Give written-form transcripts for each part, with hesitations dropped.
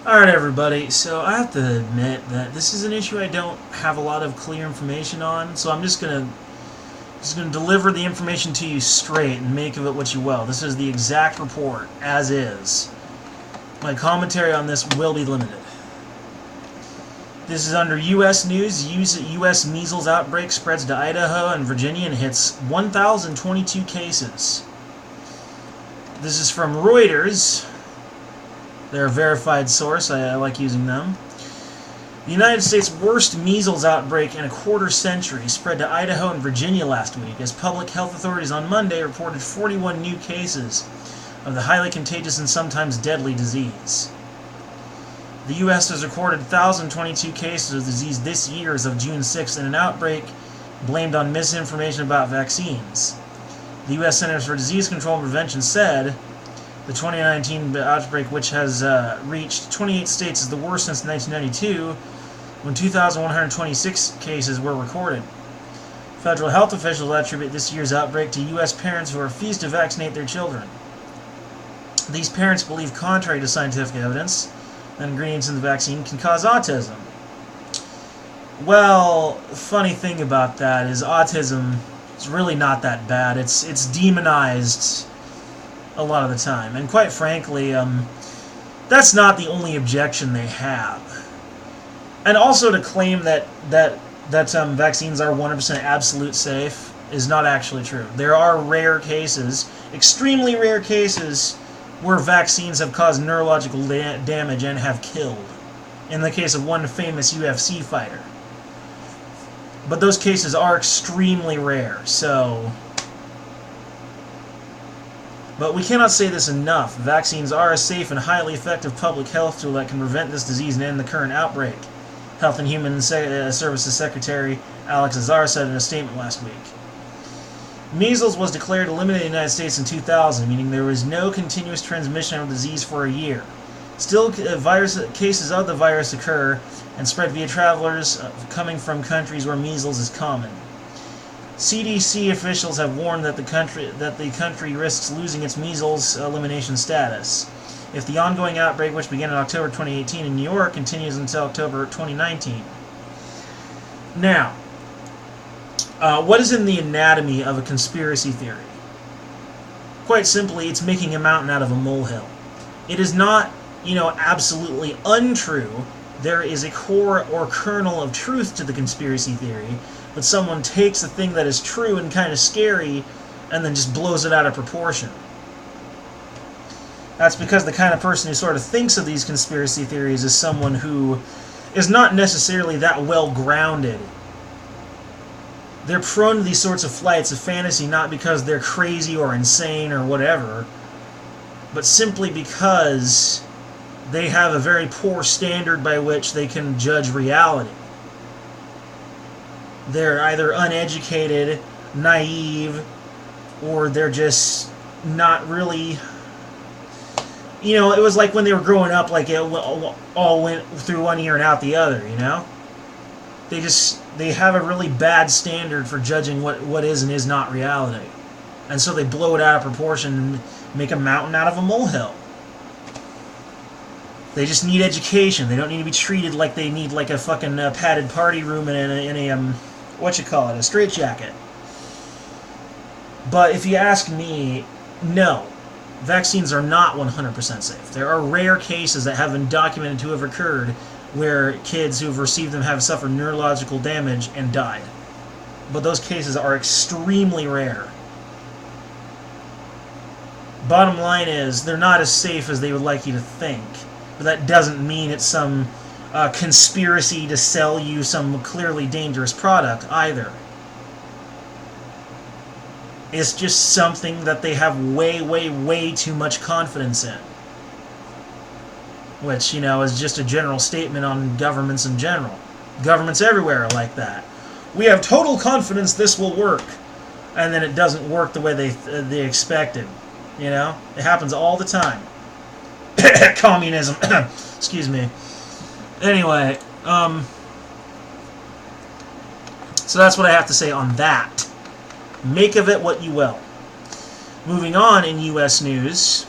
Alright everybody, so I have to admit that this is an issue I don't have a lot of clear information on, so I'm just gonna deliver the information to you straight and make of it what you will. This is the exact report, as is. My commentary on this will be limited. This is under U.S. News. U.S. measles outbreak spreads to Idaho and Virginia and hits 1,022 cases. This is from Reuters. They're a verified source. I like using them. The United States' worst measles outbreak in a quarter century spread to Idaho and Virginia last week as public health authorities on Monday reported 41 new cases of the highly contagious and sometimes deadly disease. The U.S. has recorded 1,022 cases of the disease this year as of June 6th in an outbreak blamed on misinformation about vaccines. The U.S. Centers for Disease Control and Prevention said the 2019 outbreak, which has reached 28 states, is the worst since 1992, when 2,126 cases were recorded. Federal health officials attribute this year's outbreak to U.S. parents who refuse to vaccinate their children. These parents believe, contrary to scientific evidence, that ingredients in the vaccine can cause autism. Well, the funny thing about that is autism is really not that bad. It's demonized a lot of the time, and quite frankly, that's not the only objection they have. And also to claim that vaccines are 100% absolute safe is not actually true. There are rare cases, extremely rare cases, where vaccines have caused neurological damage and have killed. In the case of one famous UFC fighter. But those cases are extremely rare, so... But we cannot say this enough. Vaccines are a safe and highly effective public health tool that can prevent this disease and end the current outbreak, Health and Human Services Secretary Alex Azar said in a statement last week. Measles was declared eliminated in the United States in 2000, meaning there was no continuous transmission of the disease for a year. Still, cases of the virus occur and spread via travelers coming from countries where measles is common. CDC officials have warned that the country risks losing its measles elimination status if the ongoing outbreak, which began in October 2018 in New York, continues until October 2019. Now, what is in the anatomy of a conspiracy theory? Quite simply, it's making a mountain out of a molehill. It is not, absolutely untrue. There is a core or kernel of truth to the conspiracy theory, but someone takes a thing that is true and kind of scary and then just blows it out of proportion. That's because the kind of person who sort of thinks of these conspiracy theories is someone who is not necessarily that well grounded. They're prone to these sorts of flights of fantasy not because they're crazy or insane or whatever, but simply because they have a very poor standard by which they can judge reality. They're either uneducated, naive, or they're just not really... it was like when they were growing up, like it all went through one ear and out the other, They have a really bad standard for judging what is and is not reality. And so they blow it out of proportion and make a mountain out of a molehill. They just need education. They don't need to be treated like they need like a fucking padded party room in a a straitjacket. But if you ask me, no. Vaccines are not 100% safe. There are rare cases that have been documented to have occurred where kids who have received them have suffered neurological damage and died. But those cases are extremely rare. Bottom line is, they're not as safe as they would like you to think. But that doesn't mean it's some conspiracy to sell you some clearly dangerous product either. It's just something that they have way, way, way too much confidence in. Which, is just a general statement on governments in general. Governments everywhere are like that. We have total confidence this will work. And then it doesn't work the way they expected. It happens all the time. Communism. Excuse me. Anyway, so that's what I have to say on that. Make of it what you will. Moving on in U.S. news,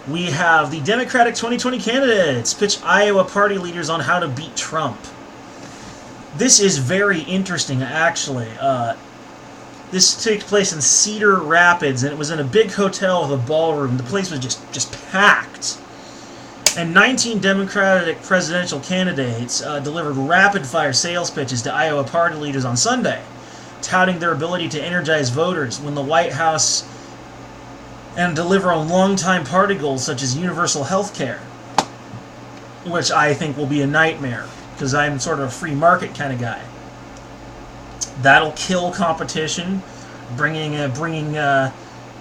We have the Democratic 2020 candidates pitch Iowa party leaders on how to beat Trump. This is very interesting, actually. This took place in Cedar Rapids, and it was in a big hotel with a ballroom. The place was just packed. And 19 Democratic presidential candidates delivered rapid-fire sales pitches to Iowa party leaders on Sunday, touting their ability to energize voters, win the White House, and deliver on long-time party goals such as universal health care, which I think will be a nightmare, because I'm sort of a free market kind of guy. That'll kill competition, bringing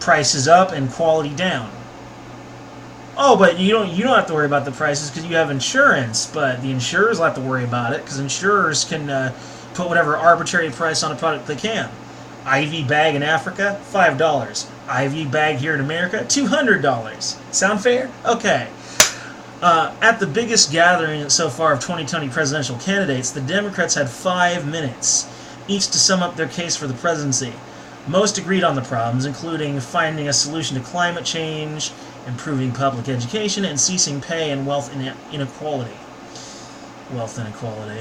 prices up and quality down. Oh, but you don't have to worry about the prices because you have insurance, but the insurers will have to worry about it because insurers can put whatever arbitrary price on a product they can. IV bag in Africa, $5. IV bag here in America, $200. Sound fair? Okay. At the biggest gathering so far of 2020 presidential candidates, the Democrats had 5 minutes, each to sum up their case for the presidency. Most agreed on the problems, including finding a solution to climate change, improving public education, and ceasing pay and wealth inequality. Wealth inequality.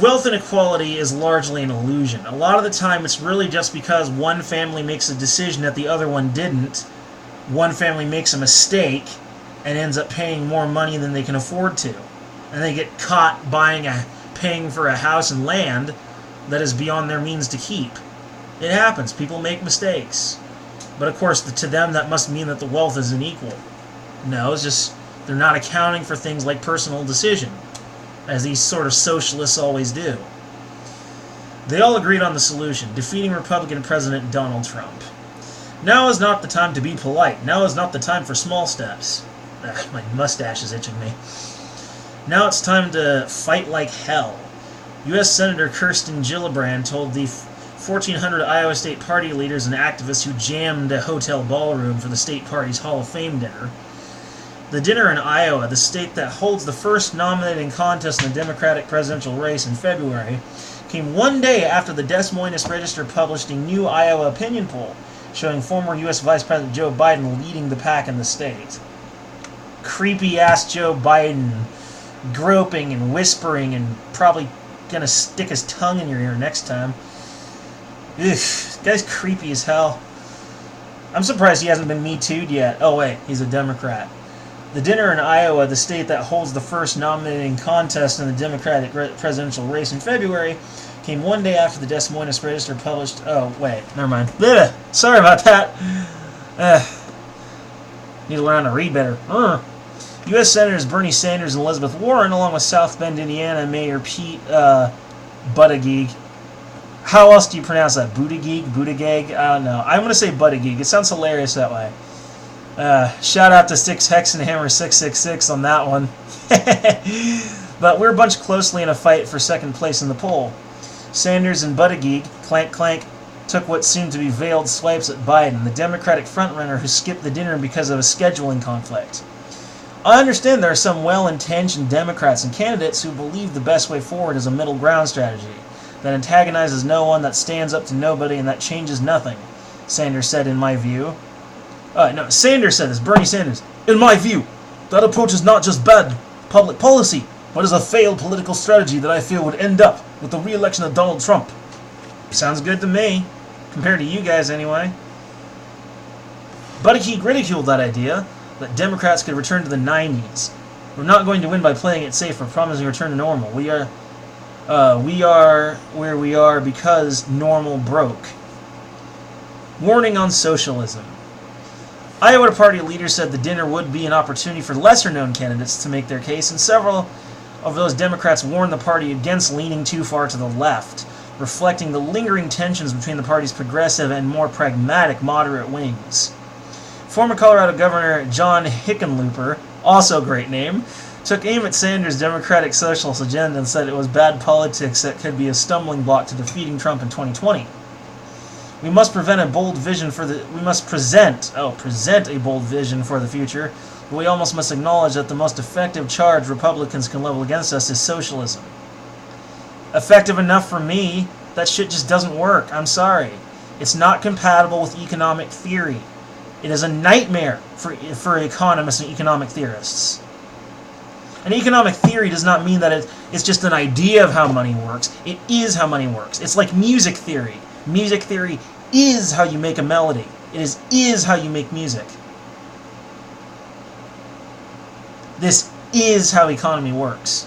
Wealth inequality is largely an illusion. A lot of the time it's really just because one family makes a decision that the other one didn't. One family makes a mistake and ends up paying more money than they can afford to. And they get caught paying for a house and land that is beyond their means to keep. It happens. People make mistakes. But of course, to them that must mean that the wealth is unequal. No, it's just they're not accounting for things like personal decision, as these sort of socialists always do. They all agreed on the solution, defeating Republican President Donald Trump. Now is not the time to be polite. Now is not the time for small steps. My mustache is itching me. Now it's time to fight like hell. U.S. Senator Kirsten Gillibrand told the 1,400 Iowa State Party leaders and activists who jammed a hotel ballroom for the state party's Hall of Fame dinner. The dinner in Iowa, the state that holds the first nominating contest in the Democratic presidential race in February, came one day after the Des Moines Register published a new Iowa opinion poll showing former U.S. Vice President Joe Biden leading the pack in the state. Creepy-ass Joe Biden, groping and whispering and probably gonna stick his tongue in your ear next time. Ugh, this guy's creepy as hell. I'm surprised he hasn't been Me Too'd yet. Oh wait, he's a Democrat. The dinner in Iowa, the state that holds the first nominating contest in the Democratic presidential race in February, came one day after the Des Moines Register published... Oh, wait, never mind. Ugh, sorry about that. Need to learn how to read better. U.S. Senators Bernie Sanders and Elizabeth Warren, along with South Bend, Indiana Mayor Pete Buttigieg. How else do you pronounce that? Buttigieg? I don't know. I'm going to say Buttigieg. It sounds hilarious that way. Shout out to 6 Hexenhammer 666 on that one. But we're bunched closely in a fight for second place in the poll. Sanders and Buttigieg, clank clank, took what seemed to be veiled swipes at Biden, the Democratic frontrunner who skipped the dinner because of a scheduling conflict. I understand there are some well-intentioned Democrats and candidates who believe the best way forward is a middle ground strategy that antagonizes no one, that stands up to nobody, and that changes nothing, Sanders said, in my view. No, Sanders said this, Bernie Sanders. In my view, that approach is not just bad public policy, but is a failed political strategy that I feel would end up with the re-election of Donald Trump. Sounds good to me, compared to you guys anyway. Buttigieg ridiculed that idea, that Democrats could return to the 90s. We're not going to win by playing it safe or promising a return to normal. We are where we are because normal broke. Warning on socialism. Iowa Party leaders said the dinner would be an opportunity for lesser-known candidates to make their case, and several of those Democrats warned the party against leaning too far to the left, reflecting the lingering tensions between the party's progressive and more pragmatic moderate wings. Former Colorado Governor John Hickenlooper, also a great name, took aim at Sanders' Democratic Socialist agenda and said it was bad politics that could be a stumbling block to defeating Trump in 2020. We must present a bold vision for the future, but we almost must acknowledge that the most effective charge Republicans can level against us is socialism. Effective enough for me? That shit just doesn't work. I'm sorry. It's not compatible with economic theory. It is a nightmare for economists and economic theorists. And economic theory does not mean that it's just an idea of how money works. It is how money works. It's like music theory. Music theory is how you make a melody. It is how you make music. This is how economy works.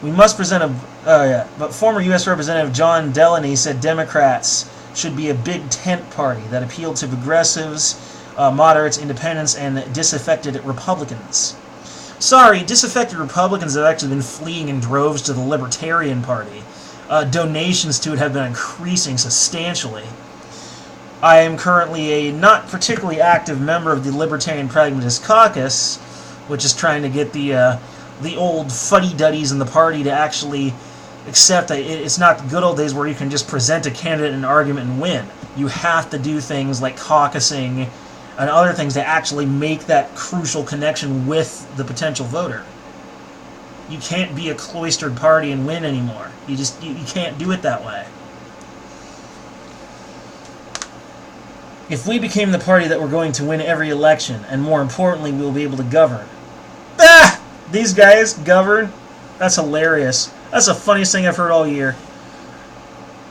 We must present but former U.S. Representative John Delaney said Democrats should be a big tent party that appealed to progressives, moderates, independents, and disaffected Republicans. Sorry, disaffected Republicans have actually been fleeing in droves to the Libertarian Party. Donations to it have been increasing substantially. I am currently a not particularly active member of the Libertarian Pragmatist Caucus, which is trying to get the old fuddy-duddies in the party to actually accept that it's not the good old days where you can just present a candidate in an argument and win. You have to do things like caucusing and other things to actually make that crucial connection with the potential voter. You can't be a cloistered party and win anymore. You can't do it that way. If we became the party that we're going to win every election, and more importantly, we'll be able to govern. Ah! These guys govern? That's hilarious. That's the funniest thing I've heard all year.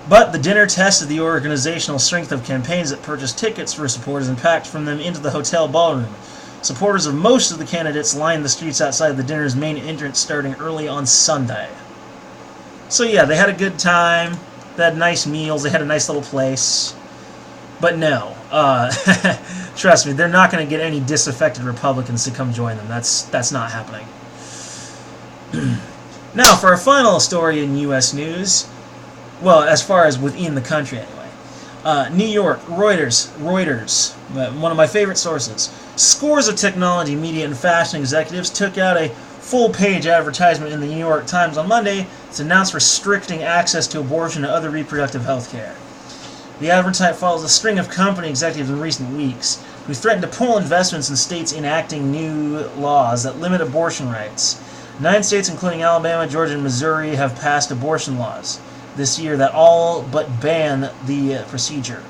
But the dinner tested the organizational strength of campaigns that purchased tickets for supporters and packed from them into the hotel ballroom. Supporters of most of the candidates lined the streets outside the dinner's main entrance starting early on Sunday. So yeah, they had a good time. They had nice meals. They had a nice little place. But no, trust me, they're not going to get any disaffected Republicans to come join them. That's not happening. Now, for our final story in U.S. news, well, as far as within the country anyway. New York, Reuters, one of my favorite sources. Scores of technology, media, and fashion executives took out a full-page advertisement in the New York Times on Monday to announce restricting access to abortion and other reproductive health care. The advertisement follows a string of company executives in recent weeks who threatened to pull investments in states enacting new laws that limit abortion rights. 9 states, including Alabama, Georgia, and Missouri, have passed abortion laws this year that all but ban the procedure.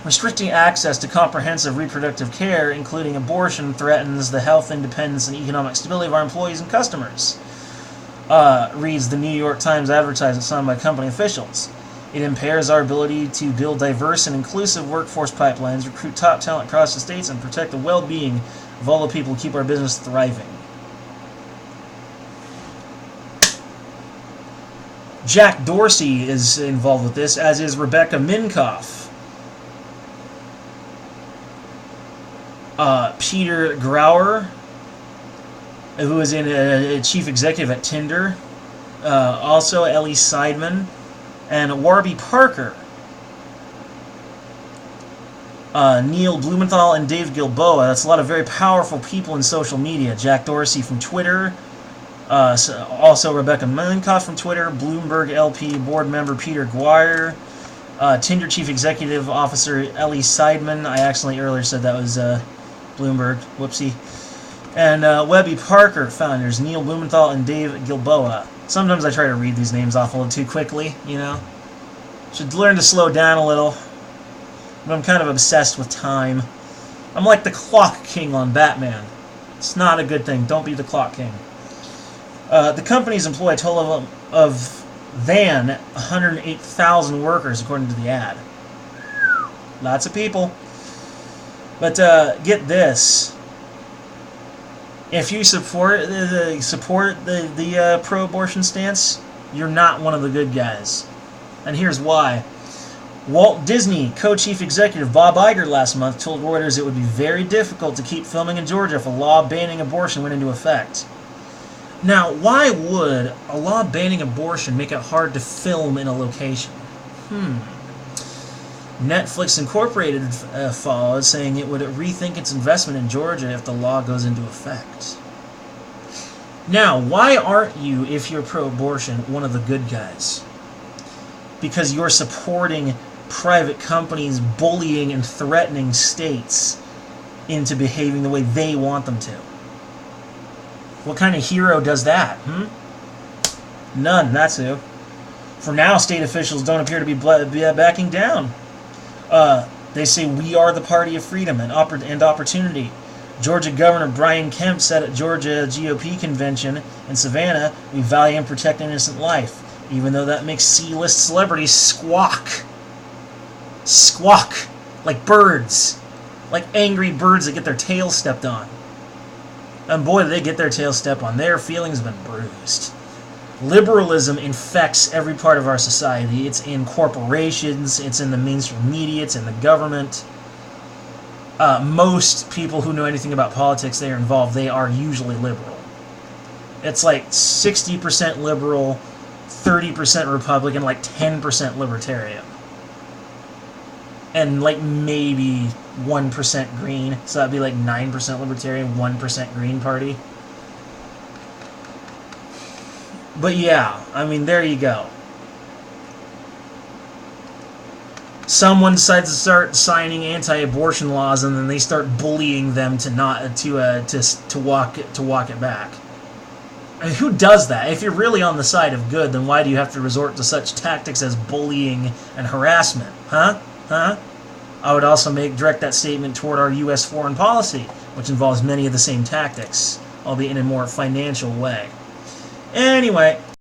Restricting access to comprehensive reproductive care, including abortion, threatens the health, independence, and economic stability of our employees and customers, reads the New York Times advertisement signed by company officials. It impairs our ability to build diverse and inclusive workforce pipelines, recruit top talent across the states, and protect the well-being of all the people who keep our business thriving. Jack Dorsey is involved with this, as is Rebecca Minkoff. Peter Grauer, who is a chief executive at Tinder. Also Ellie Seidman. And Warby Parker. Neil Blumenthal and Dave Gilboa. That's a lot of very powerful people in social media. Jack Dorsey from Twitter. Also Rebecca Minkoff from Twitter. Bloomberg LP board member Peter Guire. Tinder Chief Executive Officer Ellie Seidman. I accidentally earlier said that was Bloomberg. Whoopsie. And Warby Parker founders Neil Blumenthal and Dave Gilboa. Sometimes I try to read these names off a little too quickly, you know. Should learn to slow down a little. But I'm kind of obsessed with time. I'm like the Clock King on Batman. It's not a good thing. Don't be the Clock King. The companies employ a total of than 108,000 workers, according to the ad. Lots of people. But get this. If you support the pro-abortion stance, you're not one of the good guys. And here's why. Walt Disney co-chief executive Bob Iger last month told Reuters it would be very difficult to keep filming in Georgia if a law banning abortion went into effect. Now, why would a law banning abortion make it hard to film in a location? Netflix Incorporated followed, saying it would rethink its investment in Georgia if the law goes into effect. Now, why aren't you, if you're pro-abortion, one of the good guys? Because you're supporting private companies bullying and threatening states into behaving the way they want them to. What kind of hero does that? None, that's who. For now, state officials don't appear to be backing down. They say we are the party of freedom and opportunity. Georgia Governor Brian Kemp said at Georgia GOP convention in Savannah, "We value and protect innocent life, even though that makes C-list celebrities squawk. Squawk like birds, like angry birds that get their tails stepped on. And boy, they get their tails stepped on. Their feelings have been bruised." Liberalism infects every part of our society. It's in corporations, it's in the mainstream media, it's in the government. Most people who know anything about politics, they are involved, they are usually liberal. It's like 60% liberal, 30% Republican, like 10% libertarian. And like maybe 1% green, so that'd be like 9% libertarian, 1% green party. But yeah, I mean, there you go. Someone decides to start signing anti-abortion laws, and then they start bullying them to walk it back. I mean, who does that? If you're really on the side of good, then why do you have to resort to such tactics as bullying and harassment? Huh? I would also direct that statement toward our U.S. foreign policy, which involves many of the same tactics, albeit in a more financial way. Anyway,